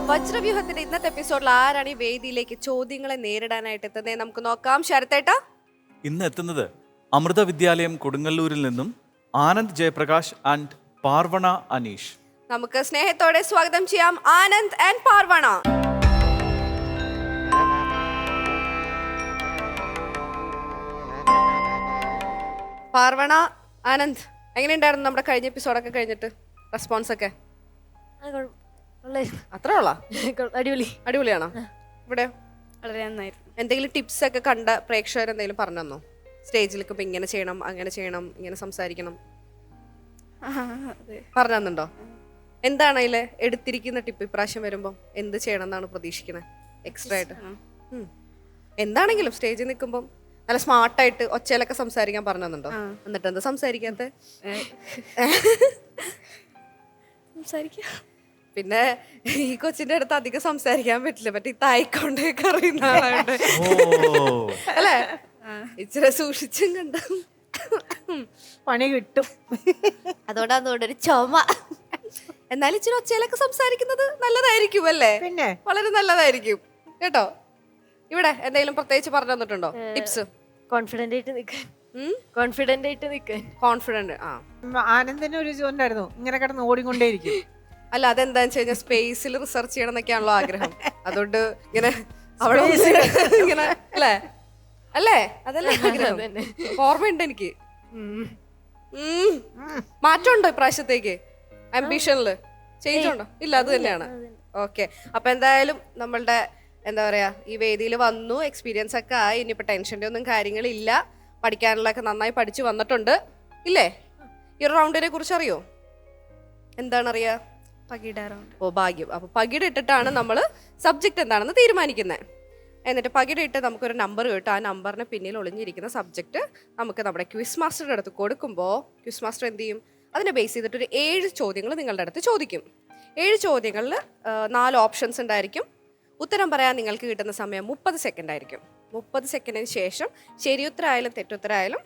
വജ്രവ്യൂഹത്തിന്റെ ഇന്നത്തെ എപ്പിസോഡിൽ ആരാണ് ഈ വേദിയിലേക്ക് ചോദ്യങ്ങളെ നേരിടാനായിട്ട് എത്തുന്നത് നമുക്ക് നോക്കാം. ശരത്തേട്ടാ, ഇന്ന് എത്തുന്നത് അമൃത വിദ്യാലയം കൊടുങ്ങല്ലൂരിൽ നിന്നും ആനന്ദ് ജയപ്രകാശ് ആൻഡ് പാർവണ അനീഷ്. നമുക്ക് സ്നേഹത്തോടെ സ്വാഗതം ചെയ്യാം ആനന്ദ് ആൻഡ് പാർവണ. പാർവണ, ആനന്ദ്, എങ്ങനെയുണ്ടായിരുന്നു നമ്മുടെ കഴിഞ്ഞ എപ്പിസോഡൊക്കെ കഴിഞ്ഞിട്ട് റെസ്പോൺസ് ഒക്കെ? അത്രേ ഉള്ള അടിപൊളിയാണോ? ഇവിടെ വളരെ നന്നായിരുന്നു. എന്തെങ്കിലും ടിപ്സ് ഒക്കെ കണ്ട പ്രേക്ഷകർ എന്തെങ്കിലും പറഞ്ഞു തന്നോ? സ്റ്റേജിലേക്ക് ഇപ്പൊ ഇങ്ങനെ ചെയ്യണം, അങ്ങനെ ചെയ്യണം, ഇങ്ങനെ സംസാരിക്കണം പറഞ്ഞു തന്നുണ്ടോ? എന്താണ് അതില് എടുത്തിരിക്കുന്ന ടിപ്പ്? ഇപ്രാവശ്യം വരുമ്പോ എന്ത് ചെയ്യണം എന്നാണ് പ്രതീക്ഷിക്കുന്നത് എക്സ്ട്രാ ആയിട്ട്? എന്താണെങ്കിലും സ്റ്റേജിൽ നിൽക്കുമ്പോൾ നല്ല സ്മാർട്ടായിട്ട് ഒച്ചയിലൊക്കെ സംസാരിക്കാൻ പറഞ്ഞു തന്നുണ്ടോ? എന്നിട്ട് എന്താ സംസാരിക്കാത്ത? പിന്നെ ഈ കൊച്ചിന്റെ അടുത്ത് അധികം സംസാരിക്കാൻ പറ്റില്ല, മറ്റേ തായിക്കൊണ്ട് അറിയുന്ന ആളാണ്ട് അല്ലേ? ഇച്ചിരി സൂക്ഷിച്ചും കണ്ട പണി കിട്ടും. അതുകൊണ്ടാണ് ഒരു ചുമ. എന്നാലും ഇച്ചിരി ഒച്ചയിലൊക്കെ സംസാരിക്കുന്നത് നല്ലതായിരിക്കും അല്ലേ? പിന്നെ വളരെ നല്ലതായിരിക്കും കേട്ടോ. ഇവിടെ എന്തെങ്കിലും പ്രത്യേകിച്ച് പറഞ്ഞു തന്നിട്ടുണ്ടോ ടിപ്സ്? കോൺഫിഡന്റ് ആയിട്ട് നിൽക്കാൻ. കോൺഫിഡന്റ്. ആനന്ദിന് ഒരു ഉണ്ടായിരുന്നു, ഇങ്ങനെ കിടന്ന് ഓടിക്കൊണ്ടേയിരിക്കും. അല്ല, അതെന്താന്ന് വെച്ച് കഴിഞ്ഞാൽ സ്പേസിൽ റിസർച്ച് ചെയ്യണം എന്നൊക്കെയാണല്ലോ ആഗ്രഹം. അതുകൊണ്ട് ഇങ്ങനെ അവിടെ ഇങ്ങനെ അല്ലേ അല്ലേ അതല്ലേ ആഗ്രഹം? ഓർമ്മയുണ്ട് എനിക്ക്. മാറ്റമുണ്ടോ ഇപ്രാവശ്യത്തേക്ക്? ആംബിഷനില് ചേഞ്ച് ഉണ്ടോ? ഇല്ല, അത് തന്നെയാണ്. ഓക്കെ, അപ്പൊ എന്തായാലും നമ്മളുടെ എന്താ പറയാ ഈ വേദിയിൽ വന്നു, എക്സ്പീരിയൻസ് ഒക്കെ ആയി. ഇനിയിപ്പോ ടെൻഷന്റെ ഒന്നും കാര്യങ്ങളില്ല. പഠിക്കാനുള്ളതൊക്കെ നന്നായി പഠിച്ചു വന്നിട്ടുണ്ട് ഇല്ലേ? ഈ ഒരു റൗണ്ടിനെ കുറിച്ച് അറിയോ? എന്താണറിയാ? പകിട റൗണ്ട്. ഓ, ഭാഗ്യം. അപ്പൊ പകിട ഇട്ടിട്ടാണ് നമ്മൾ സബ്ജക്റ്റ് എന്താണെന്ന് തീരുമാനിക്കുന്നത്. എന്നിട്ട് പകിട ഇട്ട് നമുക്കൊരു നമ്പർ കിട്ടും. ആ നമ്പറിന് പിന്നിൽ ഒളിഞ്ഞിരിക്കുന്ന സബ്ജക്റ്റ് നമുക്ക് നമ്മുടെ ക്വിസ് മാസ്റ്ററുടെ അടുത്ത് കൊടുക്കുമ്പോൾ ക്വിസ് മാസ്റ്റർ എന്ത് ചെയ്യും? അതിനെ ബേസ് ചെയ്തിട്ട് ഒരു 7 ചോദ്യങ്ങൾ നിങ്ങളുടെ അടുത്ത് ചോദിക്കും. 7 ചോദ്യങ്ങളിൽ 4 ഓപ്ഷൻസ് ഉണ്ടായിരിക്കും. ഉത്തരം പറയാൻ നിങ്ങൾക്ക് കിട്ടുന്ന സമയം 30 സെക്കൻഡ് ആയിരിക്കും. 30 സെക്കൻഡിന് ശേഷം ശരിയുത്തരായാലും തെറ്റുത്തരായാലും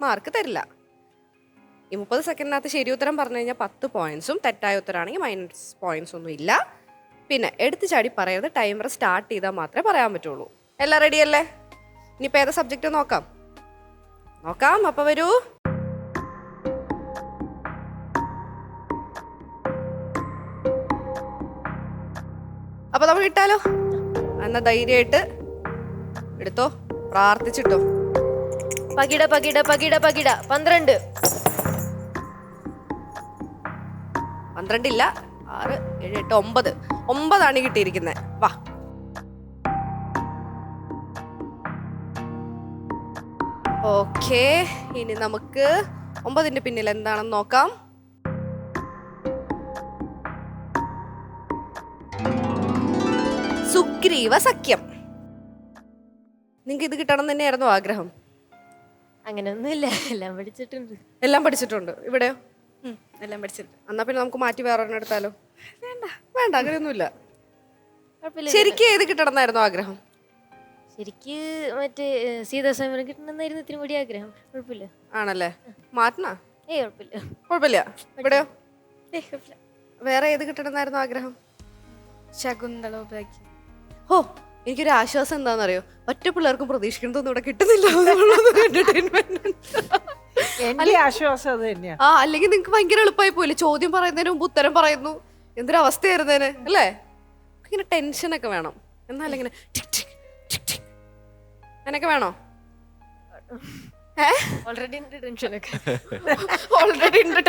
മാർക്ക് തരില്ല. ഈ 30 സെക്കൻഡിനകത്ത് ശരി ഉത്തരം പറഞ്ഞു കഴിഞ്ഞാൽ 10 പോയിന്റ്സും, തെറ്റായ ഉത്തരമാണെങ്കിൽ മൈനസ് പോയിന്റ്സ് ഒന്നും ഇല്ല. പിന്നെ എടുത്തു ചാടി പറയരുത്. ടൈമർ സ്റ്റാർട്ട് ചെയ്താൽ മാത്രമേ പറയാൻ പറ്റുള്ളൂ. എല്ലാം റെഡി അല്ലേ? ഇനിയിപ്പോൾ ഏതാ സബ്ജക്റ്റ് നോക്കാം. അപ്പോൾ വരൂ. അപ്പൊ നമുക്ക് ഇട്ടാലോ? എന്നാ ധൈര്യമായിട്ട് എടുത്തോ, പ്രാർത്ഥിച്ചിട്ടോ. പകിട 12. 12 ഇല്ല, 6, 7, 8, 9 കിട്ടിയിരിക്കുന്നത്. വാ. ഓക്കെ, ഇനി നമുക്ക് 9ന്റെ പിന്നിൽ എന്താണെന്ന് നോക്കാം. സുഗ്രീവ സഖ്യം. നിങ്ങൾക്ക് ഇത് കിട്ടണം തന്നെയായിരുന്നു ആഗ്രഹം? അങ്ങനെയൊന്നുമില്ല, എല്ലാം പഠിച്ചിട്ടുണ്ട്. ഇവിടെയോ? എല്ലാം പഠിച്ചിട്ടുണ്ട്. എന്നാ പിന്നെ നമുക്ക് മാറ്റി വേറെ ഒരെണ്ണം എടുത്താലോ? വേണ്ട, അങ്ങനെയൊന്നുമില്ല. ശരിക്കും ഏത് കിട്ടണമെന്നായിരുന്നു ആഗ്രഹം? ശരിക്ക് മറ്റേ സീതാസ്വയംവരം കിട്ടണമെന്നായിരുന്നു ഇത്തിരി കൂടി ആഗ്രഹം. കുഴപ്പമില്ല. ആണല്ലേ? മാറ്റണ? കുഴപ്പമില്ല. ഇവിടെയോ? വേറെ ഏത് കിട്ടണമെന്നായിരുന്നു ആഗ്രഹം? ശകുന്തളോപാഖ്യം. ഓ, എനിക്കൊരു ആശ്വാസം എന്താണെന്നറിയോ? ഒറ്റ പിള്ളേർക്കും പ്രതീക്ഷിക്കുന്നതൊന്നും ഇവിടെ കിട്ടുന്നില്ല. ആശ്വാസം അത് തന്നെയാ. അല്ലെങ്കിൽ നിങ്ങക്ക് ഭയങ്കര എളുപ്പമായി പോയില്ലേ? ചോദ്യം പറയുന്നതിന് മുമ്പ് ഉത്തരം പറയുന്നു. എന്തൊരു അവസ്ഥയായിരുന്നേന് അല്ലേ? ഇങ്ങനെ ടെൻഷനൊക്കെ വേണം. എന്നാലും ഇങ്ങനെ അങ്ങനൊക്കെ വേണോ? ഓൾറെഡി ഉണ്ട്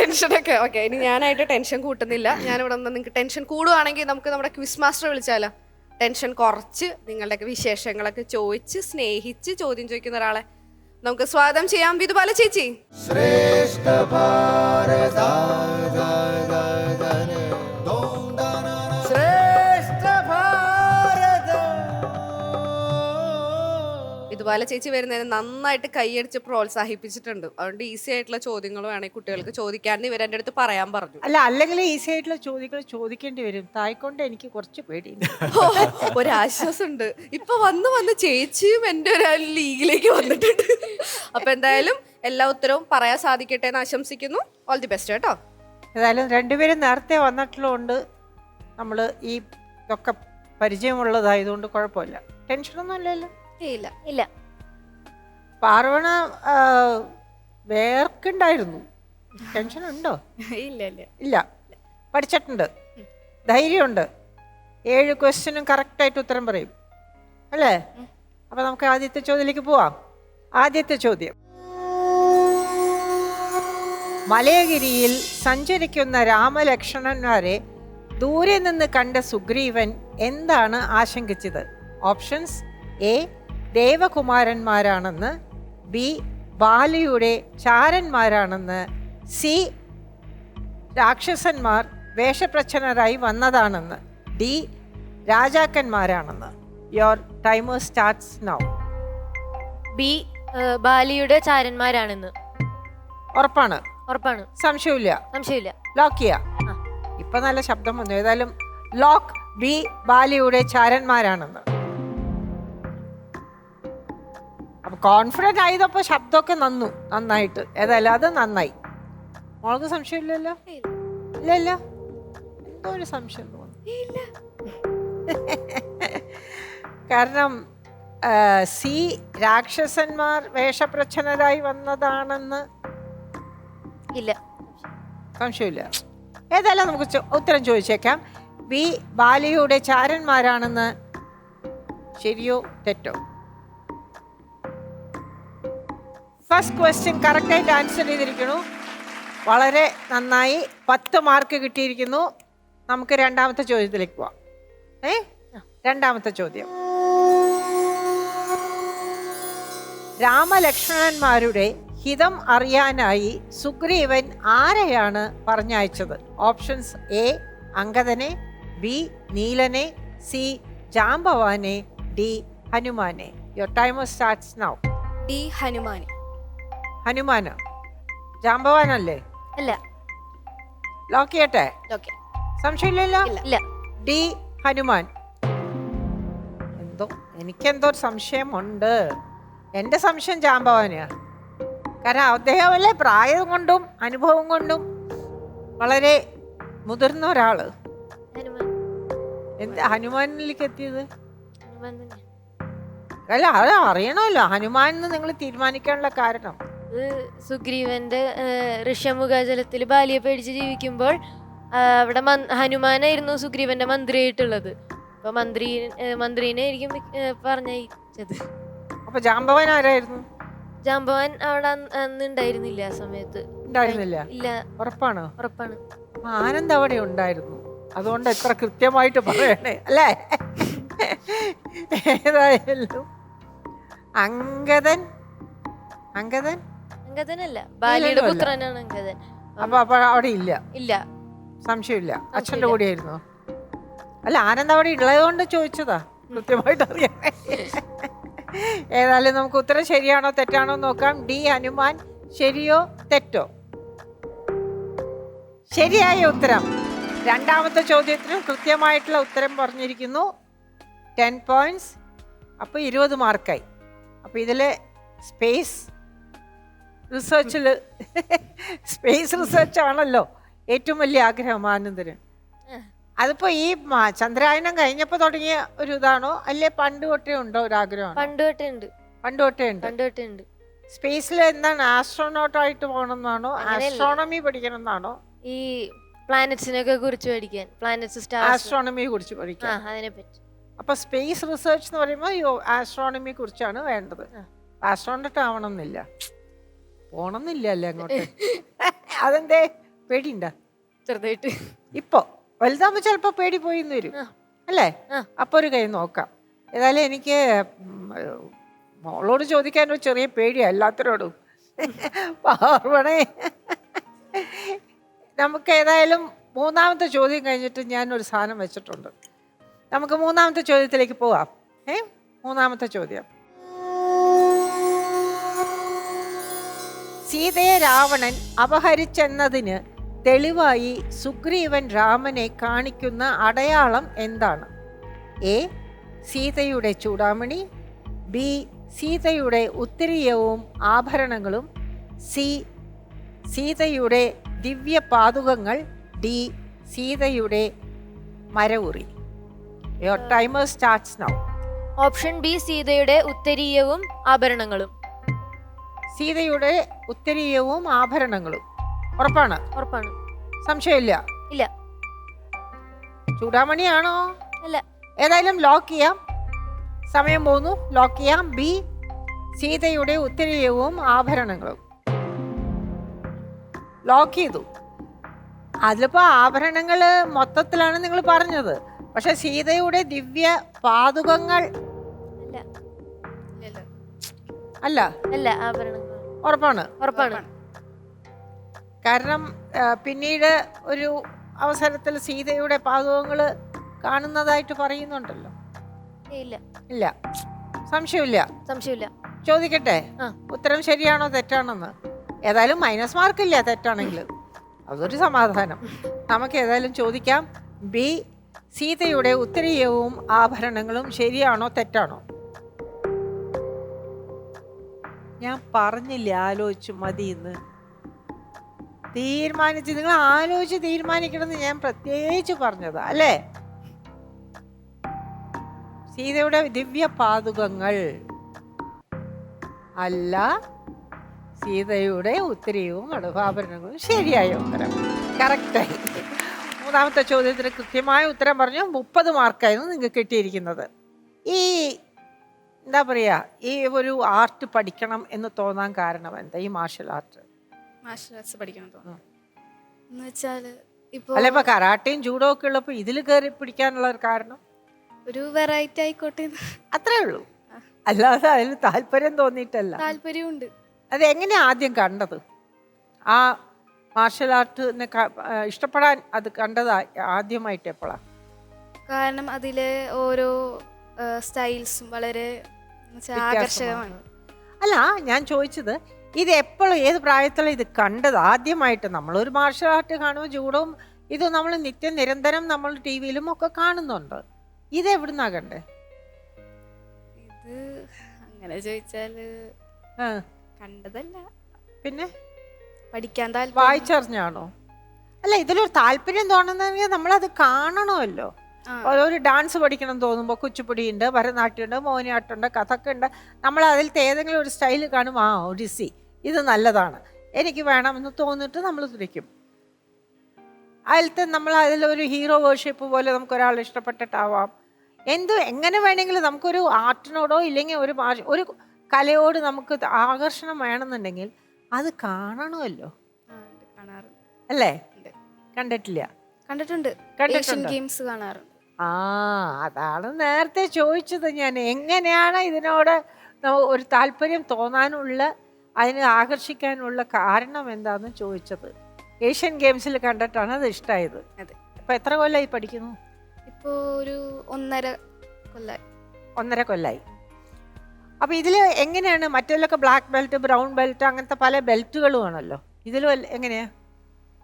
ടെൻഷനൊക്കെ. ഓക്കെ, ഇനി ഞാനായിട്ട് ടെൻഷൻ കൂട്ടുന്നില്ല. ഞാനിവിടെ നിന്ന് നിങ്ങൾക്ക് ടെൻഷൻ കൂടുവാണെങ്കിൽ നമുക്ക് നമ്മുടെ ക്വിസ് മാസ്റ്റർ വിളിച്ചാലോ? ടെൻഷൻ കുറച്ച് നിങ്ങളുടെയൊക്കെ വിശേഷങ്ങളൊക്കെ ചോദിച്ച് സ്നേഹിച്ച് ചോദ്യം ചോദിക്കുന്ന ഒരാളെ നമുക്ക് സ്വാഗതം ചെയ്യാം. വിധുബാല ചേച്ചി. വിധുബാല ചേച്ചി വരുന്നതിന് നന്നായിട്ട് കൈയടിച്ച് പ്രോത്സാഹിപ്പിച്ചിട്ടുണ്ട്. അതുകൊണ്ട് ഈസി ആയിട്ടുള്ള ചോദ്യങ്ങൾ വേണമെങ്കിൽ കുട്ടികൾക്ക് ചോദിക്കാമെന്ന് ഇവർ എൻ്റെ അടുത്ത് പറയാൻ പറഞ്ഞു. അല്ലെങ്കിൽ ഈസി ആയിട്ടുള്ള ചോദ്യങ്ങൾ ചോദിക്കേണ്ടി വരും. തായ്ക്കൊണ്ട് എനിക്ക് കുറച്ച് പേടിയുണ്ട്. ഒരാശ്വാസമുണ്ട്. ഇപ്പൊ വന്ന് ചേച്ചിയും എൻ്റെ ഒരു ലീഗിലേക്ക് വന്നിട്ടുണ്ട്. അപ്പൊ എന്തായാലും എല്ലാ ഉത്തരവും പറയാൻ സാധിക്കട്ടെ എന്ന് ആശംസിക്കുന്നു. ഓൾ ദി ബെസ്റ്റ് കേട്ടോ. ഏതായാലും രണ്ടുപേരും നേരത്തെ വന്നിട്ടുള്ളതുകൊണ്ട് നമ്മൾ ഈ ഇതൊക്കെ പരിചയമുള്ളതായതുകൊണ്ട് കുഴപ്പമില്ല, ടെൻഷനൊന്നും ഇല്ലല്ലോ. ഇല്ല ഇല്ല. പാർവണ വേർക്കുണ്ടായിരുന്നു, ടെൻഷൻ ഉണ്ടോ? ഇല്ല ഇല്ല ഇല്ല, പഠിച്ചിട്ടുണ്ട്, ധൈര്യമുണ്ട്, 7 ക്വസ്റ്റ്യനും കറക്റ്റായിട്ട് ഉത്തരം പറയും അല്ലേ? അപ്പം നമുക്ക് ആദ്യത്തെ ചോദ്യത്തിലേക്ക് പോവാം. ആദ്യത്തെ ചോദ്യം, മലയഗിരിയിൽ സഞ്ചരിക്കുന്ന രാമലക്ഷ്മണന്മാരെ ദൂരെ നിന്ന് കണ്ട സുഗ്രീവൻ എന്താണ് ആശങ്കിച്ചത്? ഓപ്ഷൻസ്: എ, ദേവകുമാരന്മാരാണെന്ന്, ബി, ബാലിയുടെ ചാരന്മാരാണെന്ന്, സി, രാക്ഷസന്മാർ വേഷപ്രച്ഛന്നരായി വന്നതാണെന്ന്, ഡി, രാജാക്കന്മാരാണെന്ന്. Your timer starts now. B, ബാലിയുടെ ചാരന്മാരാണെന്ന്. ഉറപ്പാണ്? ഉറപ്പാണ്. സംശയമില്ല? സംശയമില്ല. ലോക്ക് ചെയ്യാം. ആ. ഇപ്പൊ നല്ല ശബ്ദം വന്നു. ഏതായാലും ലോക്ക്. ബി, ബാലിയുടെ ചാരന്മാരാണെന്ന്. അപ്പൊ കോൺഫിഡന്റ് ആയതപ്പോ ശബ്ദമൊക്കെ നന്നായിട്ട്. ഏതായാലും അത് നന്നായി. മോൾക്ക് സംശയമില്ലല്ലോ? ഇല്ലല്ലോ? എന്തോ ഒരു സംശയം തോന്നുന്നു. കാരണം സി, രാക്ഷസന്മാർ വേഷപ്രച്ഛന്നരായി വന്നതാണെന്ന് ഇല്ല. സംശയമില്ല. ഏതായാലും നമുക്ക് ഉത്തരം ചോദിച്ചേക്കാം. ബി, ബാലിയുടെ ചാരന്മാരാണെന്ന് ശരിയോ തെറ്റോ? ഫസ്റ്റ് ക്വസ്റ്റ്യൻ കറക്റ്റായിട്ട് ആൻസർ ചെയ്തിരിക്കുന്നു. വളരെ നന്നായി, 10 മാർക്ക് കിട്ടിയിരിക്കുന്നു. നമുക്ക് രണ്ടാമത്തെ ചോദ്യത്തിലേക്ക് പോവാം. രണ്ടാമത്തെ ചോദ്യം, രാമലക്ഷ്മണന്മാരുടെ ഹിതം അറിയാനായി സുഗ്രീവൻ ആരെയാണ് പറഞ്ഞയച്ചത്? ഓപ്ഷൻസ്: എ, അംഗദനെ, ബി, നീലനെ, സി, ജാംബവാനെ, ഡി, ഹനുമാനെ. Your timer starts now. D, Hanuman. ഹനുമാനോ? ജാംബവാനല്ലേ? അല്ല. ലോക്ക് ചെയ്യട്ടെ? ഓക്കെ. സംശയമില്ലല്ലോ? ഇല്ല. ഡി, ഹനുമാൻ. എനിക്കെന്തോ ഒരു സംശയമുണ്ട്. എൻ്റെ സംശയം ജാംബവാനാണ്. കാരണം അദ്ദേഹമല്ലേ പ്രായം കൊണ്ടും അനുഭവം കൊണ്ടും വളരെ മുതിർന്ന ഒരാള്. ഹനുമാൻ. എന്താ ഹനുമാനിലേക്ക് എത്തിയത്? ഹനുമാൻ തന്നെ. അല്ല, അത് അറിയണമല്ലോ. ഹനുമാൻ എന്ന് നിങ്ങൾ തീരുമാനിക്കാനുള്ള കാരണം? ഇത് സുഗ്രീവന്റെ ഋഷമുഖജലത്തിൽ ബാലിയെ പേടിച്ച് ജീവിക്കുമ്പോൾ അവിടെ ഹനുമാനായിരുന്നു സുഗ്രീവന്റെ മന്ത്രിയായിട്ടുള്ളത്. അപ്പൊ മന്ത്രീനെ ആയിരിക്കും പറഞ്ഞയച്ചത്. അപ്പൊ ജാംബവാൻ ആരായിരുന്നു? ജാംബവാൻ അവിടെ അന്ന് ഉണ്ടായിരുന്നില്ല. ആ സമയത്ത് ഉണ്ടായിരുന്നില്ല? ഇല്ല. ഉറപ്പാണോ? ഉറപ്പാണ്. ആനന്ദ് അവിടെ ഉണ്ടായിരുന്നു, അതുകൊണ്ട് എത്ര കൃത്യമായിട്ട് പറയണേ അല്ലേ? ഏതായാലും അങ്കദനല്ല, ബാലിയുടെ പുത്രനാണ് അങ്കദൻ. അപ്പൊ അവിടെ ഇല്ല? ഇല്ല. സംശയമില്ല. അച്ഛൻ്റെ കൂടെയായിരുന്നോ? അല്ല, ആനന്ദ് അവിടെ ഉള്ളതുകൊണ്ട് ചോദിച്ചതാ, കൃത്യമായിട്ട് അറിയാം. ഏതായാലും നമുക്ക് ഉത്തരം ശരിയാണോ തെറ്റാണോ നോക്കാം. ഡി, ഹനുമാൻ. ശരിയോ തെറ്റോ? ശരിയായ ഉത്തരം. രണ്ടാമത്തെ ചോദ്യത്തിനും കൃത്യമായിട്ടുള്ള ഉത്തരം പറഞ്ഞിരിക്കുന്നു. 10 പോയിന്റ്സ്. അപ്പോൾ 20 മാർക്കായി. അപ്പോൾ ഇതിലെ സ്പേസ് റിസർച്ച് ആണല്ലോ ഏറ്റവും വലിയ ആഗ്രഹം ആനന്ദന്. അതിപ്പോ ഈ ചന്ദ്രായനം കഴിഞ്ഞപ്പോ തുടങ്ങിയ ഒരു ഇതാണോ, അല്ലെ പണ്ട് തൊട്ടേ ഉണ്ടോ ഒരു ആഗ്രഹം? പണ്ട് തൊട്ടേ ഉണ്ട്. സ്പേസിൽ എന്താണ്, ആസ്ട്രോനോട്ട് ആയിട്ട് പോകണമെന്നാണോ, ആസ്ട്രോണമി പഠിക്കണം എന്നാണോ? ഈ പ്ലാനറ്റ്സിനൊക്കെ കുറിച്ച് പഠിക്കാൻ, പ്ലാനറ്റ്സ്, സ്റ്റാർസ്, ആസ്ട്രോണമിയെ കുറിച്ച് പഠിക്കാൻ. അതിനെ പറ്റി. അപ്പൊ സ്പേസ് റിസർച്ച് എന്ന് പറയുമ്പോൾ ആസ്ട്രോണമിയെ കുറിച്ചാണ് വേണ്ടത്. ആസ്ട്രോണറ്റ് ആവണം എന്നില്ല, പോണം എന്നില്ല അല്ലേ അങ്ങോട്ട്? അതെന്തേ, പേടിയുണ്ടോ? ചെറുതായിട്ട്. ഇപ്പൊ വലുതാകുമ്പോ ചിലപ്പോ പേടി പോയിന്ന് വരും അല്ലേ? അപ്പൊ ഒരു കൈ നോക്കാം. ഏതായാലും എനിക്ക് മോളോട് ചോദിക്കാൻ ഒരു ചെറിയ പേടിയാ എല്ലാത്തരോടും. പാർവണേ, നമുക്ക് ഏതായാലും മൂന്നാമത്തെ ചോദ്യം കഴിഞ്ഞിട്ട് ഞാനൊരു സാധനം വെച്ചിട്ടുണ്ട്. നമുക്ക് മൂന്നാമത്തെ ചോദ്യത്തിലേക്ക് പോവാം. മൂന്നാമത്തെ ചോദ്യം, സീതയെ രാവണൻ അപഹരിച്ചെന്നതിന് തെളിവായി സുഗ്രീവൻ രാമനെ കാണിക്കുന്ന അടയാളം എന്താണ്? എ, സീതയുടെ ചൂടാമണി, ബി, സീതയുടെ ഉത്തരീയവും ആഭരണങ്ങളും, സി സീതയുടെ ദിവ്യ പാതുകങ്ങൾ, ഡി സീതയുടെ മരവുറി. Your timer starts now. Option B സീതയുടെ ഉത്തരീയവും ആഭരണങ്ങളും. സീതയുടെ ഉത്തരീയവും ആഭരണങ്ങളും ഉറപ്പാണ്? ഉറപ്പാണ്. സംശയമില്ല? ഇല്ല. ചൂടാമണിയാണോ? അല്ല. ഏതായാലും ലോക്ക് ചെയ്യാം. സമയം പോകുന്നു. ലോക്ക് ചെയ്യാം. ബി സീതയുടെ ഉത്തരീയവും ആഭരണങ്ങളും ലോക്ക് ചെയ്തു. അതിലിപ്പോ ആഭരണങ്ങൾ മൊത്തത്തിലാണ് നിങ്ങൾ പറഞ്ഞത്. പക്ഷെ സീതയുടെ ദിവ്യ പാതുകങ്ങൾ അല്ല. അല്ല, ആഭരണങ്ങൾ. ഉറപ്പാണ്? ഉറപ്പാണ്. കാരണം പിന്നീട് ഒരു അവസരത്തിൽ സീതയുടെ പാതുകങ്ങൾ കാണുന്നതായിട്ട് പറയുന്നുണ്ടല്ലോ. ഇല്ല. ഇല്ല. സംശയമില്ല? സംശയമില്ല. ചോദിക്കട്ടെ, ആ. ഉത്തരം ശരിയാണോ തെറ്റാണെന്ന്? ഏതായാലും മൈനസ് മാർക്കില്ല തെറ്റാണെങ്കിൽ, അതൊരു സമാധാനം. നമുക്ക് ഏതായാലും ചോദിക്കാം. ബി സീതയുടെ ഉത്തരീയവും ആഭരണങ്ങളും ശരിയാണോ തെറ്റാണോ? ഞാൻ പറഞ്ഞില്ലേ ആലോചിച്ച് മതി എന്ന്. തീരുമാനിച്ച് നിങ്ങൾ ആലോചിച്ച് തീരുമാനിക്കണമെന്ന് ഞാൻ പ്രത്യേകിച്ച് പറഞ്ഞതാ അല്ലേ? സീതയുടെ ദിവ്യ പാതുകങ്ങൾ അല്ല, സീതയുടെ ഉത്തരീയവും ആഭരണങ്ങളും. ശരിയായ ഉത്തരം, കറക്റ്റായി. മൂന്നാമത്തെ ചോദ്യത്തിന് കൃത്യമായ ഉത്തരം പറഞ്ഞു. 30 മാർക്കായിരുന്നു നിങ്ങൾക്ക് കിട്ടിയിരിക്കുന്നത്. ഈ എന്താ പറയുക, ഈ ഒരു ആർട്ട് പഠിക്കണം എന്ന് തോന്നാൻ കാരണം എന്താ? ഈ മാർഷൽ ആർട്ട് പഠിക്കണം എന്ന് വെച്ചാല് അല്ല, ഇപ്പൊ കരാട്ടയും ജൂഡോ ഒക്കെ ഉള്ളപ്പോ ഇതിൽ കയറി പിടിക്കാനുള്ള ഒരു കാരണം ഒരു വെറൈറ്റി ആയിക്കോട്ടെ, അത്രേ ഉള്ളൂ. അല്ലാതെ അതിൽ താല്പര്യം തോന്നിയിട്ടല്ല. താല്പര്യമുണ്ട്. അത് എങ്ങനെയാ ആദ്യം കണ്ടത്? ആ മാർഷൽ ആർട്ടിനെ ഇഷ്ടപ്പെടാൻ അത് കണ്ടത് ആദ്യമായിട്ട് എപ്പോഴാ? കാരണം അതിലെ ഓരോ സ്റ്റൈൽസും വളരെ ആകർഷകമാണ്. അല്ല, ഞാൻ ചോദിച്ചത് ഇത് എപ്പോഴും ഏത് പ്രായത്തിലാണ് ഇത് കണ്ടത് ആദ്യമായിട്ട്? നമ്മളൊരു മാർഷൽ ആർട്ട് കാണുമ്പോൾ ജൂഡോയും ഇത് നമ്മൾ നിത്യം നിരന്തരം നമ്മൾ ടി വിയിലും ഒക്കെ കാണുന്നുണ്ട്. ഇത് എവിടുന്നാ കണ്ടേ? ഇത് അങ്ങനെ ചോദിച്ചാല് കണ്ടതല്ല, പിന്നെ പഠിക്കാൻ വായിച്ചറിഞ്ഞാണോ? അല്ല, ഇതിലൊരു താല്പര്യം തോന്നുന്നെങ്കിൽ നമ്മളത് കാണണമല്ലോ. ഒരു ഡാൻസ് പഠിക്കണം തോന്നുമ്പോൾ കുച്ചിപ്പുടി ഉണ്ട്, ഭരതനാട്യം ഉണ്ട്, മോഹിനിയാട്ടം ഉണ്ട്, കഥക്ക് ഉണ്ട്. നമ്മൾ അതിലത്തെ ഏതെങ്കിലും ഒരു സ്റ്റൈൽ കാണും, ആ ഒഡിസി ഇത് നല്ലതാണ്, എനിക്ക് വേണമെന്ന് തോന്നിട്ട് നമ്മൾ തുടിക്കും. അതിലത്തെ നമ്മൾ അതിലൊരു ഹീറോ വേർഷിപ്പ് പോലെ നമുക്ക് ഒരാൾ ഇഷ്ടപ്പെട്ടിട്ടാവാം. എങ്ങനെ വേണമെങ്കിലും നമുക്കൊരു ആർട്ടിനോടോ ഇല്ലെങ്കിൽ ഒരു കലയോട് നമുക്ക് ആകർഷണം വേണമെന്നുണ്ടെങ്കിൽ അത് കാണണമല്ലോ അല്ലേ? കണ്ടിട്ടില്ല? കണ്ടിട്ടുണ്ട്. ഗെയിംസ് കാണാറുണ്ട്. അതാണ് നേരത്തെ ചോദിച്ചത് ഞാൻ, എങ്ങനെയാണ് ഇതിനോട് ഒരു താല്പര്യം തോന്നാനുള്ള, അതിനെ ആകർഷിക്കാനുള്ള കാരണം എന്താണെന്ന് ചോദിച്ചത്. ഏഷ്യൻ ഗെയിംസിൽ കണ്ടിട്ടാണ് അത് ഇഷ്ടമായത്. ഇപ്പൊ എത്ര കൊല്ലമായി പഠിക്കുന്നു? ഇപ്പോ ഒരു 1.5 കൊല്ലായി. 1.5 കൊല്ലായി. അപ്പൊ ഇതിൽ എങ്ങനെയാണ്? മറ്റേലൊക്കെ ബ്ലാക്ക് ബെൽറ്റ്, ബ്രൗൺ ബെൽറ്റ്, അങ്ങനത്തെ പല ബെൽറ്റുകളും ആണല്ലോ. ഇതിലും എങ്ങനെയാ?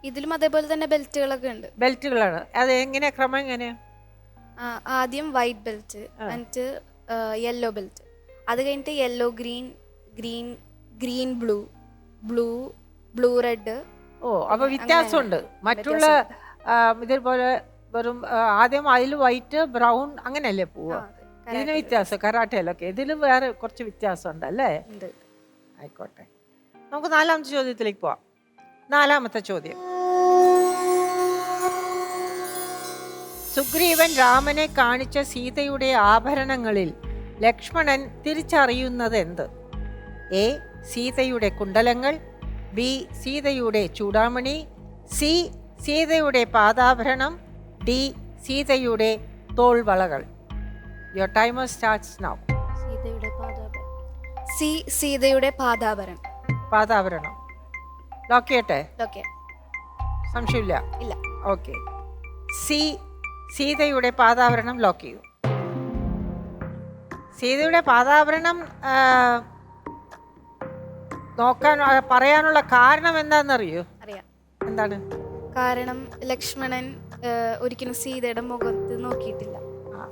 ഇതിലും അതേപോലെ തന്നെ ബെൽറ്റുകളൊക്കെ ഉണ്ട്. ബെൽറ്റുകളാണ്. അത് എങ്ങനെയാ ക്രമം? എങ്ങനെയാ? ആദ്യം വൈറ്റ് ബെൽറ്റ്, എന്നിട്ട് യെല്ലോ ബെൽറ്റ്, അത് കഴിഞ്ഞിട്ട് yellow green, green green blue, blue blue red. ഓ, അപ്പൊ വ്യത്യാസമുണ്ട്. മറ്റുള്ള ഇതേപോലെ വെറും ആദ്യം അതിൽ വൈറ്റ് ബ്രൗൺ അങ്ങനെയല്ലേ പോവാ? ഇതിന് വ്യത്യാസം കരാട്ടയിലൊക്കെ, ഇതിലും വേറെ കുറച്ച് വ്യത്യാസമുണ്ട് അല്ലേ? ആയിക്കോട്ടെ, നമുക്ക് 4ാമത്തെ ചോദ്യത്തിലേക്ക് പോവാം. 4ാമത്തെ ചോദ്യം. സുഗ്രീവൻ രാമനെ കാണിച്ച സീതയുടെ ആഭരണങ്ങളിൽ ലക്ഷ്മണൻ തിരിച്ചറിയുന്നത് എന്ത്? എ സീതയുടെ കുണ്ടലങ്ങൾ, ബി സീതയുടെ ചൂടാമണി, സി സീതയുടെ പാദാഭരണം, ഡി സീതയുടെ തോൾവളകൾ. Your timer starts now. സീതയുടെ പാദാഭരണം. സി സീതയുടെ പാദാഭരണം. പാദാഭരണം ലോക്ക് ചെയ്യട്ടെ? ഓക്കേ. സംശയമില്ല? ഇല്ല. ഓക്കെ, സി സീതയുടെ പാദാഭരണം ലോക്ക് ചെയ്തു. സീതയുടെ പാദാഭരണം നോക്കാൻ പറയാനുള്ള കാരണം എന്താണെന്നറിയോ? അറിയാം. എന്താണ് കാരണം? ലക്ഷ്മണൻ ഒരിക്കലും സീതയുടെ മുഖത്ത് നോക്കിയിട്ടില്ല.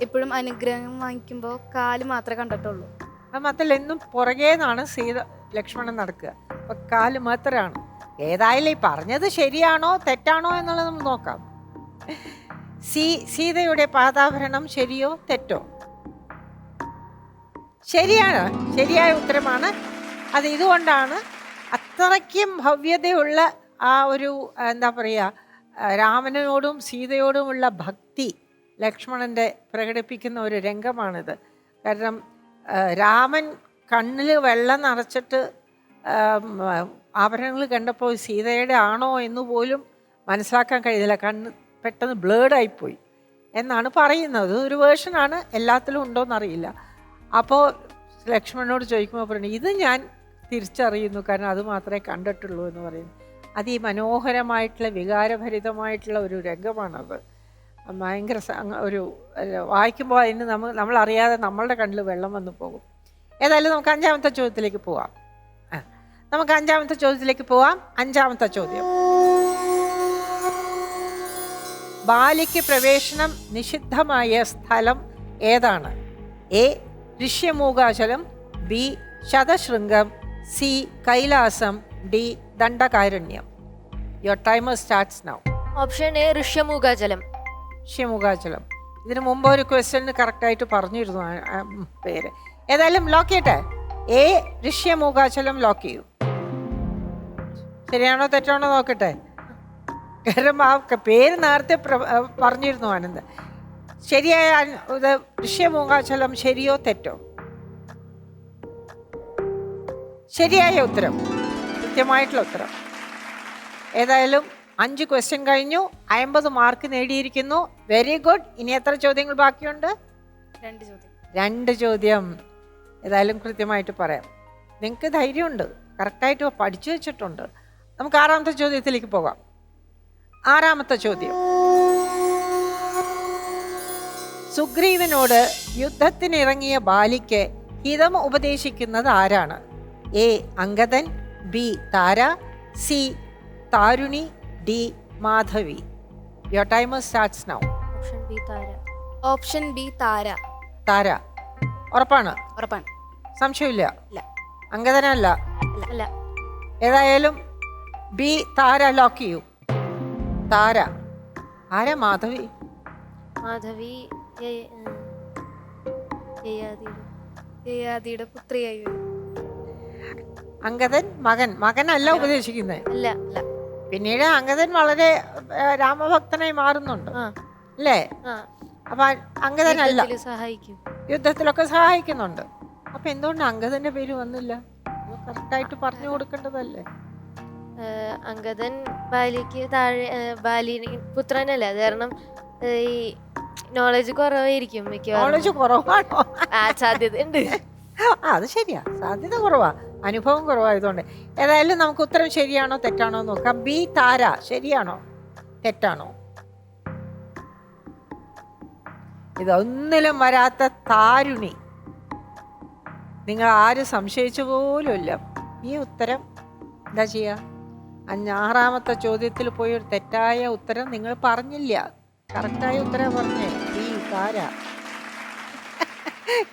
എപ്പോഴും അനുഗ്രഹം വാങ്ങിക്കുമ്പോൾ കാല് മാത്രമേ കണ്ടിട്ടുള്ളൂ. അത് മാത്രമല്ല, എന്നും പുറകേന്നാണ് സീത ലക്ഷ്മണൻ നടക്കുക. അപ്പൊ കാല് മാത്രമാണ്. ഏതായാലും ഈ പറഞ്ഞത് ശരിയാണോ തെറ്റാണോ എന്നുള്ളത് നമുക്ക് നോക്കാം. സീതയുടെ പാദാഭരണം ശരിയോ തെറ്റോ? ശരിയാണ്, ശരിയായ ഉത്തരമാണ്. അത് ഇതുകൊണ്ടാണ് അത്രയ്ക്കും ഭവ്യതയുള്ള ആ ഒരു എന്താ പറയുക, രാമനോടും സീതയോടുമുള്ള ഭക്തി ലക്ഷ്മണൻ്റെ പ്രകടിപ്പിക്കുന്ന ഒരു രംഗമാണിത്. കാരണം രാമൻ കണ്ണിൽ വെള്ളം നിറച്ചിട്ട് ആഭരണങ്ങൾ കണ്ടപ്പോൾ സീതയുടെ ആണോ എന്ന് പോലും മനസ്സിലാക്കാൻ കഴിയുന്നില്ല. കണ്ണ് പെട്ടെന്ന് ബ്ലേഡായിപ്പോയി എന്നാണ് പറയുന്നത്. ഒരു വേർഷനാണ്, എല്ലാത്തിലും ഉണ്ടോയെന്നറിയില്ല. അപ്പോൾ ലക്ഷ്മണനോട് ചോദിക്കുമ്പോൾ പറഞ്ഞു ഇത് ഞാൻ തിരിച്ചറിയുന്നു, കാരണം അത് മാത്രമേ കണ്ടിട്ടുള്ളൂ എന്ന് പറയുന്നു. അതിമനോഹരമായിട്ടുള്ള വികാരഭരിതമായിട്ടുള്ള ഒരു രംഗമാണത്. ഭയങ്കര ഒരു വായിക്കുമ്പോൾ അതിന് നമ്മളറിയാതെ നമ്മളുടെ കണ്ണിൽ വെള്ളം വന്നു പോകും. ഏതായാലും നമുക്ക് അഞ്ചാമത്തെ ചോദ്യത്തിലേക്ക് പോവാം. നമുക്ക് അഞ്ചാമത്തെ ചോദ്യത്തിലേക്ക് പോവാം. അഞ്ചാമത്തെ ചോദ്യം, ബാലിക്ക് പ്രവേശനം നിഷിദ്ധമായ സ്ഥലം ഏതാണ്? A Rishyamukachalam, B Shatashringam, C Kailasam, D Dandakaranyam. Your timer starts now. Option A Rishyamukachalam. Rishyamukachalam. ഇതിനു മുമ്പ് ഒരു ക്വസ്റ്റ്യന് കറക്റ്റായിട്ട് പറഞ്ഞിരുന്നു പേര്. ഏതായാലും ലോക്ക് ചെയ്യട്ടെ. എ ഋഷ്യമൂകാചലം ലോക്ക് ചെയ്യൂ. ശരിയാണോ തെറ്റാണോ നോക്കട്ടെ. കാരണം ആ പേര് നേരത്തെ പറഞ്ഞിരുന്നു ആനന്ദ്. ശരിയായ ഇത് ഋഷ്യമൂകാചലം ശരിയോ തെറ്റോ? ശരിയായ ഉത്തരം, കൃത്യമായിട്ടുള്ള ഉത്തരം. ഏതായാലും 5 ക്വസ്റ്റ്യൻ കഴിഞ്ഞു, 50 മാർക്ക് നേടിയിരിക്കുന്നു. Very good. ഇനി എത്ര ചോദ്യങ്ങൾ ബാക്കിയുണ്ട്? 2 ചോദ്യം. ഏതായാലും കൃത്യമായിട്ട് പറയാം. നിങ്ങൾക്ക് ധൈര്യമുണ്ട്, കറക്റ്റായിട്ട് പഠിച്ചു വെച്ചിട്ടുണ്ട്. നമുക്ക് 6ാമത്തെ ചോദ്യത്തിലേക്ക് പോകാം. 6ാമത്തെ ചോദ്യം, സുഗ്രീവനോട് യുദ്ധത്തിനിറങ്ങിയ ബാലിക്ക് ഹിതം ഉപദേശിക്കുന്നത് ആരാണ്? A Angadan, B Tara, C Taruni, D Madhavi. Your timer starts now. Option B Tara. Option B Tara. Tara ഉറപ്പാണ്? ഉറപ്പാണ്. സംശയമില്ല? ഇല്ല. അംഗദനല്ല? അല്ല. ഏതായാലും ബി താര ലോക്ക് ചെയ്യൂ. താര. ആരാ മാധവി? മാധവി യയാതിയുടെ പുത്രിയായി വരും. അംഗദൻ മകനല്ല ഉപദേശിക്കുന്നത്. അല്ല. അല്ല. പിന്നീട് അംഗദൻ വളരെ രാമഭക്തനായി മാറുന്നുണ്ട് ആ. അല്ലേ? ആ. അപ്പൊ അംഗദനല്ല, സഹായിക്കും, യുദ്ധത്തിലൊക്കെ സഹായിക്കുന്നുണ്ട്. അപ്പൊ എന്തുകൊണ്ട് അംഗദന്റെ പേര് വന്നില്ല? കറക്റ്റായിട്ട് പറഞ്ഞു കൊടുക്കേണ്ടതല്ലേ? അംഗദൻ ബാലിക്ക് താഴെ ബാലിന് പുത്രനല്ല. അത് കാരണം ഈ നോളജ് കുറവായിരിക്കും മിക്കവാറും. നോളജ് കുറവാണോ? സാധ്യതയുണ്ട്. അത് ശരിയാ, സാധ്യത കുറവാ, അനുഭവം കുറവായതുകൊണ്ട്. ഏതായാലും നമുക്ക് ഉത്തരം ശരിയാണോ തെറ്റാണോ നോക്കാം. ബി താര ശരിയാണോ തെറ്റാണോ? ഇതൊന്നിലും വരാത്ത താരുണി. നിങ്ങൾ ആരും സംശയിച്ചു പോലുമില്ല. ഈ ഉത്തരം എന്താ ചെയ്യുക? 6ാമത്തെ ചോദ്യത്തിൽ പോയി ഒരു തെറ്റായ ഉത്തരം നിങ്ങൾ പറഞ്ഞില്ല. കറക്റ്റായ ഉത്തരം പറഞ്ഞേ ബി താര.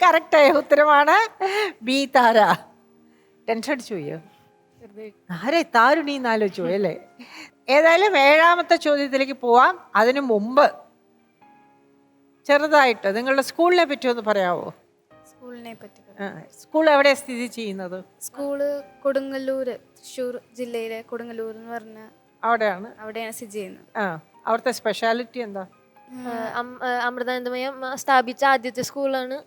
കറക്റ്റായ ഉത്തരമാണ് ബി താര. ടെൻഷൻ അടിച്ചു പോയോ? ആരെ താരുണി എന്നാലോചിച്ചു അല്ലേ? ഏതായാലും 7ാമത്തെ ചോദ്യത്തിലേക്ക് പോവാം. അതിനു മുമ്പ് ചെറുതായിട്ട് നിങ്ങളുടെ സ്കൂളിനെ പറ്റി ഒന്ന് പറയാവോ? സ്കൂളിനെ പറ്റി സ്കൂൾ എവിടെയാണ് സ്ഥിതി ചെയ്യുന്നത്? സ്കൂള് കൊടുങ്ങല്ലൂര്, തൃശ്ശൂർ ജില്ലയിലെ കൊടുങ്ങല്ലൂർ എന്ന് പറഞ്ഞ അവിടെയാണ് സ്ഥിതി ചെയ്യുന്നത്. അവിടുത്തെ സ്പെഷ്യാലിറ്റി എന്താ? അമൃതാനന്ദമയം സ്ഥാപിച്ച ആദ്യത്തെ സ്കൂളാണ്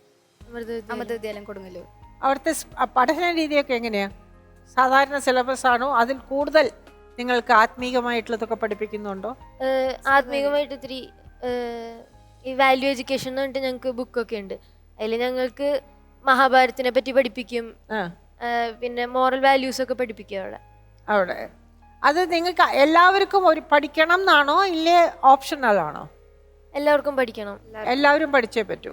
അമൃത വിദ്യാലയം കൊടുങ്ങല്ലൂർ. അവിടുത്തെ പഠന രീതിയൊക്കെ എങ്ങനെയാ? സാധാരണ സിലബസ് ആണോ? അതിൽ കൂടുതൽ നിങ്ങൾക്ക് ആത്മീകമായിട്ടുള്ളതൊക്കെ പഠിപ്പിക്കുന്നുണ്ടോ? ആത്മീകമായിട്ട് ഇത്തിരി ഈ വാല്യൂ എഡ്യൂക്കേഷൻ എന്ന് പറഞ്ഞിട്ട് ഞങ്ങൾക്ക് ബുക്കൊക്കെ ഉണ്ട്. അതിൽ ഞങ്ങൾക്ക് മഹാഭാരത്തിനെ പറ്റി പഠിപ്പിക്കും, പിന്നെ മോറൽ വാല്യൂസ് ഒക്കെ പഠിപ്പിക്കും അവിടെ. അത് നിങ്ങൾക്ക് എല്ലാവർക്കും ഒരു പഠിക്കണം എന്നാണോ ഇല്ലേ ഓപ്ഷണൽ ആണോ? എല്ലാവർക്കും പഠിക്കണം. എല്ലാവരും പഠിച്ചേ പറ്റൂ.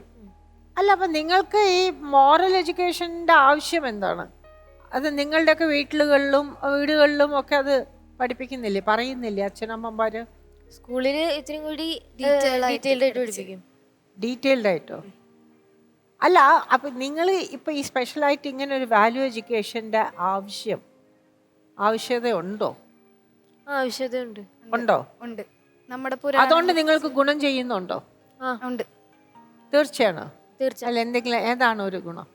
അല്ല, അപ്പം നിങ്ങൾക്ക് ഈ മോറൽ എഡ്യൂക്കേഷൻ്റെ ആവശ്യം എന്താണ്? അത് നിങ്ങളുടെയൊക്കെ വീടുകളിലും ഒക്കെ അത് പഠിപ്പിക്കുന്നില്ലേ, പറയുന്നില്ലേ അച്ഛനമ്മമാര്? സ്കൂളിൽ ഇത്തിരി കൂടി ഡീറ്റെയിൽഡ് ആയിട്ട് പഠിപ്പിക്കും. ഡീറ്റെയിൽഡ് ആയിട്ടോ? അല്ല, അപ്പം നിങ്ങൾ ഇപ്പം ഈ സ്പെഷ്യലായിട്ട് ഇങ്ങനെ ഒരു വാല്യൂ എഡ്യൂക്കേഷൻ്റെ ആവശ്യത ഉണ്ടോ? ആവശ്യതയുണ്ട്. ഉണ്ടോ? ഉണ്ട്. നമ്മുടെ അതുകൊണ്ട് നിങ്ങൾക്ക് ഗുണം ചെയ്യുന്നുണ്ടോ? ഉണ്ട്. തീർച്ചയാണോ? തീർച്ചയായും. അല്ല, എന്തെങ്കിലും ഏതാണ് ഒരു ഗുണം?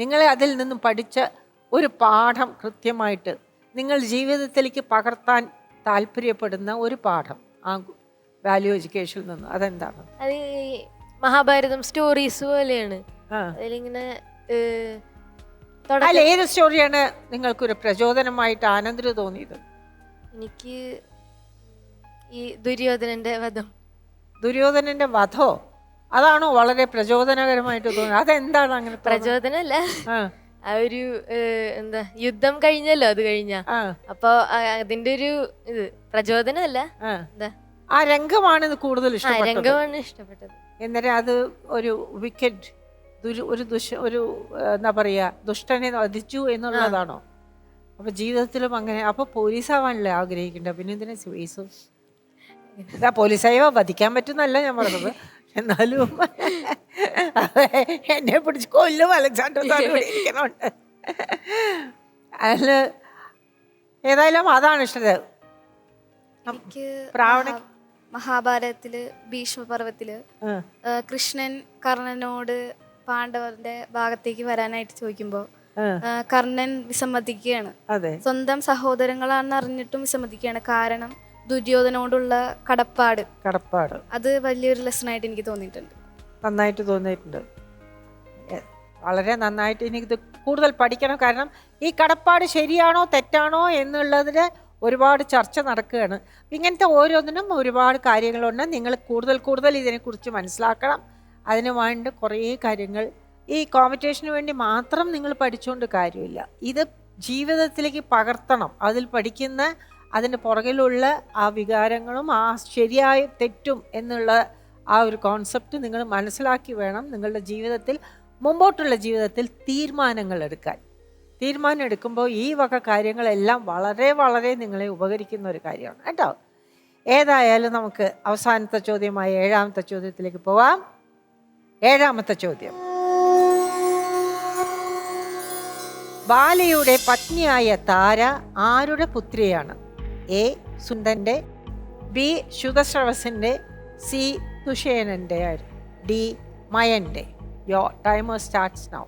നിങ്ങളെ അതിൽ നിന്നും പഠിച്ച ഒരു പാഠം കൃത്യമായിട്ട് നിങ്ങൾ ജീവിതത്തിലേക്ക് പകർത്താൻ താല്പര്യപ്പെടുന്ന ഒരു പാഠം ആ വാല്യൂ എഡ്യൂക്കേഷനിൽ നിന്ന് അതെന്താണ്? അത് ഈ മഹാഭാരതം സ്റ്റോറീസ് പോലെയാണ്. ആ. അതിലിങ്ങനെ അല്ല, ഏത് സ്റ്റോറിയാണ് നിങ്ങൾക്കൊരു പ്രചോദനമായിട്ട് ആനന്ദിന് തോന്നിയത്? എനിക്ക് ഈ ദുര്യോധനന്റെ വധം. ദുര്യോധനന്റെ വധോ? അതാണോ വളരെ പ്രചോദനകരമായിട്ട് തോന്നുന്നത്? അതെന്താണ് അങ്ങനെ പ്രചോദനല്ല, ആ, ആ ഒരു എന്താ യുദ്ധം കഴിഞ്ഞല്ലോ, അത് കഴിഞ്ഞ ആ, അപ്പൊ അതിന്റെ ഒരു ഇത് പ്രചോദനമല്ല, ആ. എന്താ ആ രംഗമാണ് ഇത് കൂടുതൽ ഇഷ്ടപ്പെട്ടത്. രംഗമാണ് ഇഷ്ടപ്പെട്ടത്. എന്നിട്ട് അത് ഒരു വിക്കറ്റ് ഒരു എന്താ പറയാ ദുഷ്ടനെ വധിച്ചു എന്നുള്ളതാണോ? അപ്പൊ ജീവിതത്തിലും അങ്ങനെ അപ്പൊ പോലീസാവാനല്ലേ ആഗ്രഹിക്കണ്ടേ? പിന്നെ എന്തിനാ പോലീസ്? ഇതാ പോലീസായി വധിക്കാൻ പറ്റുന്നല്ല ഞാൻ പറഞ്ഞത്, എന്നാലും എന്നെ പിടിച്ച് കൊല്ലും അലക്സാണ്ടർ സാർ ഇവിടെ ഇരിക്കുന്നുണ്ട്. അതില് ഏതായാലും അതാണ് ഇഷ്ടത്. എനിക്ക് പ്രാവണ മഹാഭാരതത്തില് ഭീഷ്മപർവത്തില് കൃഷ്ണൻ കർണനോട് പാണ്ഡവരുടെ ഭാഗത്തേക്ക് വരാനായിട്ട് ചോദിക്കുമ്പോ കർണൻ വിസമ്മതിക്കുകയാണ്. അതെ, സ്വന്തം സഹോദരങ്ങളാണെന്ന് അറിഞ്ഞിട്ടും വിസമ്മതിക്കുകയാണ്. കാരണം ദുര്യോധനോടുള്ള കടപ്പാട്. അത് വലിയൊരു ലെസൺ ആയിട്ട് എനിക്ക് തോന്നിയിട്ടുണ്ട്. നന്നായിട്ട് തോന്നിയിട്ടുണ്ട്. വളരെ നന്നായിട്ട്. എനിക്കിത് കൂടുതൽ പഠിക്കണം. കാരണം ഈ കടപ്പാട് ശരിയാണോ തെറ്റാണോ എന്നുള്ളതിന് ഒരുപാട് ചർച്ച നടക്കുകയാണ്. ഇങ്ങനത്തെ ഓരോന്നിനും ഒരുപാട് കാര്യങ്ങളുണ്ട്. നിങ്ങൾ കൂടുതൽ ഇതിനെക്കുറിച്ച് മനസ്സിലാക്കണം. അതിന് വേണ്ട കുറേ കാര്യങ്ങൾ ഈ കോമ്പറ്റീഷന് വേണ്ടി മാത്രം നിങ്ങൾ പഠിച്ചുകൊണ്ട് കാര്യമില്ല. ഇത് ജീവിതത്തിലേക്ക് പകർത്തണം. അതിൽ പഠിക്കുന്ന അതിൻ്റെ പുറകിലുള്ള ആ വികാരങ്ങളും ആ ശരിയായ തെറ്റും എന്നുള്ള ആ ഒരു കോൺസെപ്റ്റ് നിങ്ങൾ മനസ്സിലാക്കി വേണം നിങ്ങളുടെ ജീവിതത്തിൽ മുമ്പോട്ടുള്ള ജീവിതത്തിൽ തീരുമാനങ്ങൾ എടുക്കാൻ. തീരുമാനം എടുക്കുമ്പോൾ ഈ വക കാര്യങ്ങളെല്ലാം വളരെ നിങ്ങളെ ഉപകരിക്കുന്ന ഒരു കാര്യമാണ് കേട്ടോ. ഏതായാലും നമുക്ക് അവസാനത്തെ ചോദ്യമായ 7ാമത്തെ ചോദ്യത്തിലേക്ക് പോവാം. 7ാമത്തെ ചോദ്യം. ബാലയുടെ പത്നിയായ താര ആരുടെ പുത്രിയാണ്? എ സുന്ദന്റെ, ബി ശുതശ്രവസിന്റെ, സി ദുഷേനന്റെ, ഡി മയന്റെ. Your timer starts now.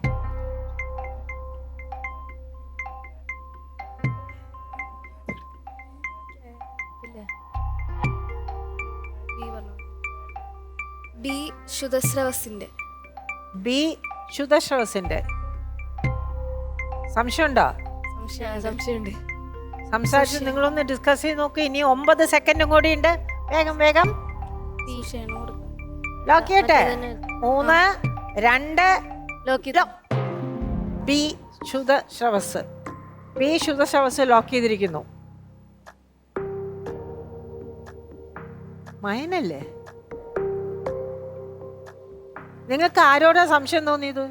B ശുതശ്രവസിന്റെ. ബി ശുതശ്രവസിന്റെ. സംശയമുണ്ടോ? സംശയമുണ്ട്. സംസാരിച്ച് നിങ്ങളൊന്ന് ഡിസ്കസ് ചെയ്ത് നോക്ക്. ഇനി 9 സെക്കൻഡും കൂടി ഉണ്ട്. വേഗം ലോക്ക് ചെയ്യട്ടെ. 3, 2. ബി ശുതശ്രവസ്. ബി ശുതശ്രവസ് ലോക്ക് ചെയ്തിരിക്കുന്നു. മയനല്ലേ? നിങ്ങൾക്ക് ആരോടാ സംശയം തോന്നിയത്?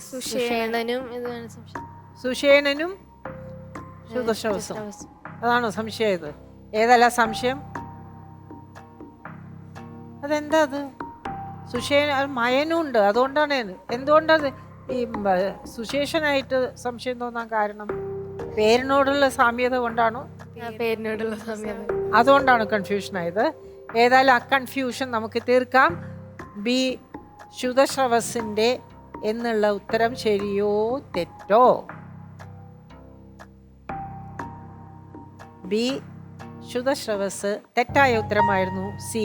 സുഷേണനും ഇതാണ് സംശയം. സുഷേണനും ശുതശ്രവസും. അതാണോ സംശയം? ഏതല്ല സംശയം? അതെന്താ അത്? സുഷേന മയനും ഉണ്ട്. അതുകൊണ്ടാണ്. എന്തുകൊണ്ടത് ഈ സുശേഷനായിട്ട് സംശയം തോന്നാൻ കാരണം? പേരിനോടുള്ള സാമ്യത കൊണ്ടാണോ? പേരിനോടുള്ള സാമ്യത. അതുകൊണ്ടാണ് കൺഫ്യൂഷൻ ആയത്. ഏതായാലും ആ കൺഫ്യൂഷൻ നമുക്ക് തീർക്കാം. ബി ശുതശ്രവസിന്റെ എന്നുള്ള ഉത്തരം ശരിയോ തെറ്റോ? ബി ശുതശ്രവസ് തെറ്റായ ഉത്തരമായിരുന്നു. സി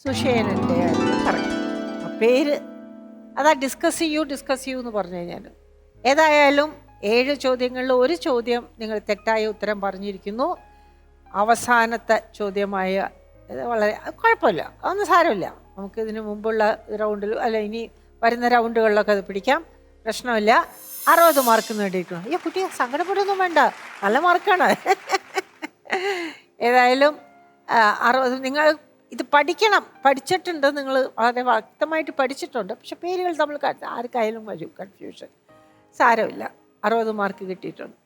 സുഷേനന്റെ ആയിരുന്നു കറക്റ്റ്. പേര് അതാ ഡിസ്കസ് ചെയ്യൂ എന്ന് പറഞ്ഞു ഞാൻ. ഏതായാലും 7 ചോദ്യങ്ങളിൽ 1 ചോദ്യം നിങ്ങൾ തെറ്റായ ഉത്തരം പറഞ്ഞിരിക്കുന്നു. അവസാനത്തെ ചോദ്യമായ വളരെ കുഴപ്പമില്ല, അതൊന്നും സാരമില്ല. നമുക്ക് ഇതിന് മുമ്പുള്ള റൗണ്ടിൽ അല്ല ഇനി വരുന്ന റൗണ്ടുകളിലൊക്കെ അത് പിടിക്കാം, പ്രശ്നമില്ല. 60 മാർക്ക് നേടിയിരിക്കണം. അയ്യോ കുട്ടിയെ സങ്കടപ്പെടുകയൊന്നും വേണ്ട, നല്ല മാർക്കാണ്. ഏതായാലും 60 നിങ്ങൾ ഇത് പഠിക്കണം. പഠിച്ചിട്ടുണ്ട്, നിങ്ങൾ വളരെ വ്യക്തമായിട്ട് പഠിച്ചിട്ടുണ്ട്. പക്ഷെ പേരുകൾ നമ്മൾ ആർക്കായാലും വരും കൺഫ്യൂഷൻ. സാരമില്ല, 60 മാർക്ക് കിട്ടിയിട്ടുണ്ട്.